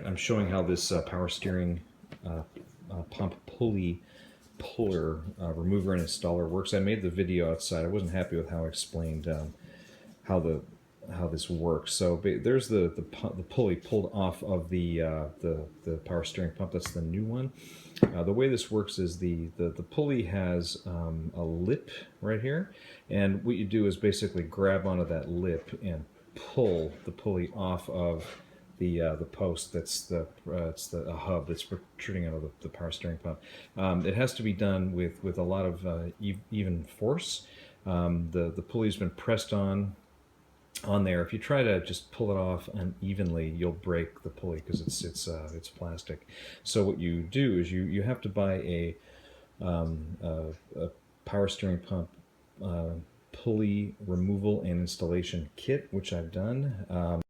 I'm showing how this power steering pump pulley puller remover and installer works. I made the video outside. I wasn't happy with how I explained how this works. So there's the pulley pulled off of the power steering pump. That's the new one. The way this works is the pulley has a lip right here, and what you do is basically grab onto that lip and pull the pulley off of the post. That's it's a hub that's protruding out of the power steering pump. It has to be done with a lot of even force. The pulley's been pressed on there. If you try to just pull it off unevenly, you'll break the pulley because it's plastic. So what you do is you have to buy a power steering pump pulley removal and installation kit, which I've done.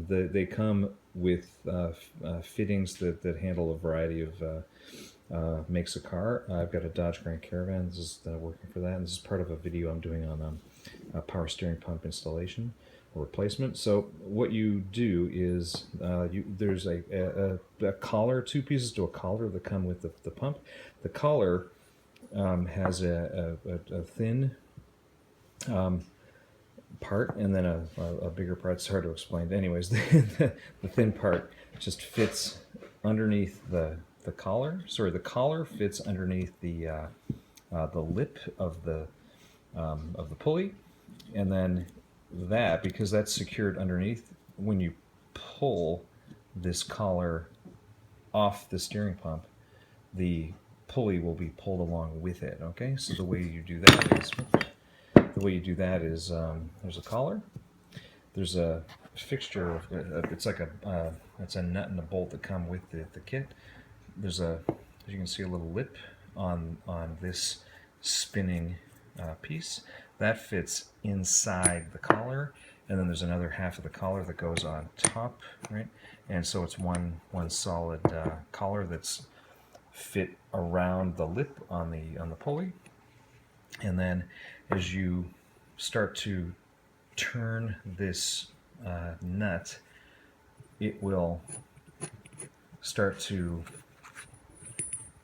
They come with fittings that handle a variety of makes a car. I've got a Dodge Grand Caravan. This is working for that. And this is part of a video I'm doing on power steering pump installation or replacement. So what you do is there's a collar, two pieces to a collar that come with the pump. The collar has a thin part and then a bigger part. It's hard to explain. Anyways, the thin part just fits underneath the collar. Sorry, the collar fits underneath the lip of the pulley, and then because that's secured underneath, when you pull this collar off the steering pump, the pulley will be pulled along with it. Okay, so the way you do that is there's a collar, there's a fixture. It's like it's a nut and a bolt that come with the kit. There's as you can see, a little lip on this spinning piece that fits inside the collar, and then there's another half of the collar that goes on top, right? And so it's one solid collar that's fit around the lip on the pulley. And then as you start to turn this nut, it will start to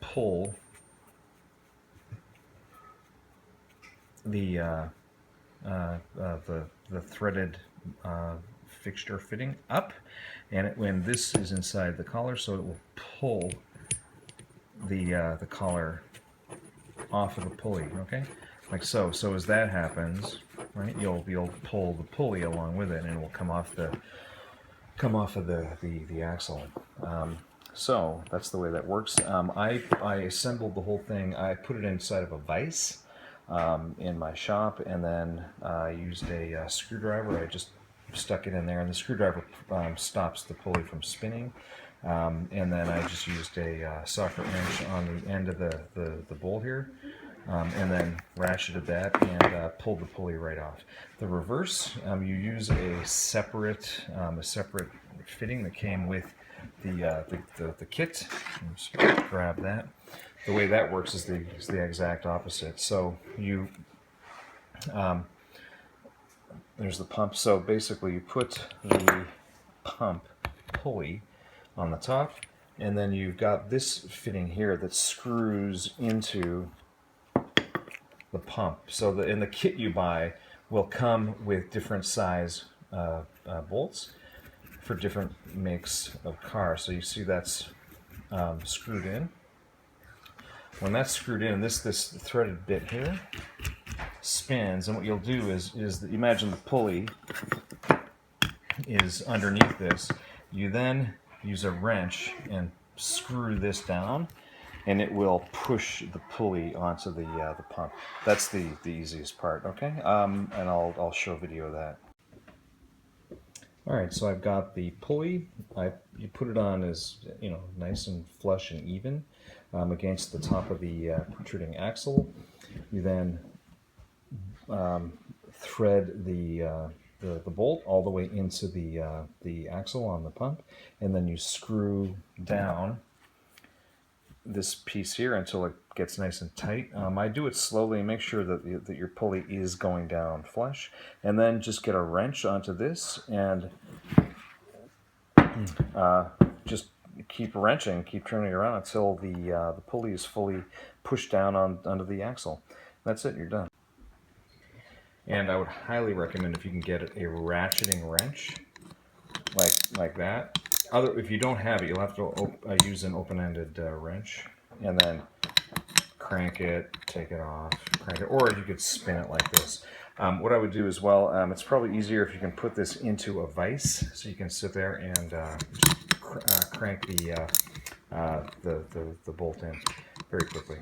pull the threaded fixture fitting up, and when this is inside the collar, so it will pull the collar off of the pulley. Okay, like so. So as that happens, right, you'll pull the pulley along with it, and it will come off of the axle. So that's the way that works. I assembled the whole thing. I put it inside of a vise in my shop, and then I used a screwdriver. I just stuck it in there, and the screwdriver stops the pulley from spinning. And then I just used a socket wrench on the end of the bolt here, and then ratcheted that and pulled the pulley right off. The reverse, you use a separate fitting that came with the kit. Just grab that. The way that works is the exact opposite. So there's the pump. So basically, you put the pump pulley on the top, and then you've got this fitting here that screws into the pump. So in the kit you buy will come with different size bolts for different makes of cars. So you see that's screwed in. When that's screwed in, this threaded bit here spins, and what you'll do is imagine the pulley is underneath this. You then use a wrench and screw this down, and it will push the pulley onto the pump. That's the easiest part. Okay, and I'll show a video of that. All right, so I've got the pulley. You put it on as nice and flush and even against the top of the protruding axle. You then thread the bolt all the way into the axle on the pump, and then you screw down this piece here until it gets nice and tight. I do it slowly and make sure that your pulley is going down flush, and then just get a wrench onto this and just keep wrenching, keep turning around until the pulley is fully pushed down onto the axle. That's it, you're done. And I would highly recommend if you can get a ratcheting wrench like that. If you don't have it, you'll have to use an open-ended wrench, and then crank it, take it off, crank it, or you could spin it like this. What I would do as well, it's probably easier if you can put this into a vise, so you can sit there and just crank the bolt in very quickly.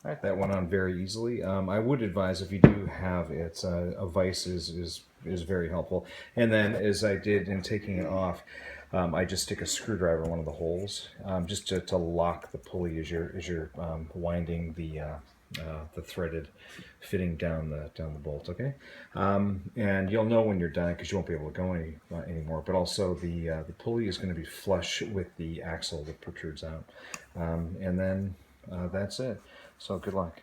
All right, that went on very easily. I would advise if you do have it, a vise is very helpful. And then, as I did in taking it off, I just stick a screwdriver in one of the holes, just to lock the pulley as you're winding the threaded fitting down the bolt. Okay, and you'll know when you're done because you won't be able to go anymore. But also the pulley is going to be flush with the axle that protrudes out, and then that's it. So good luck.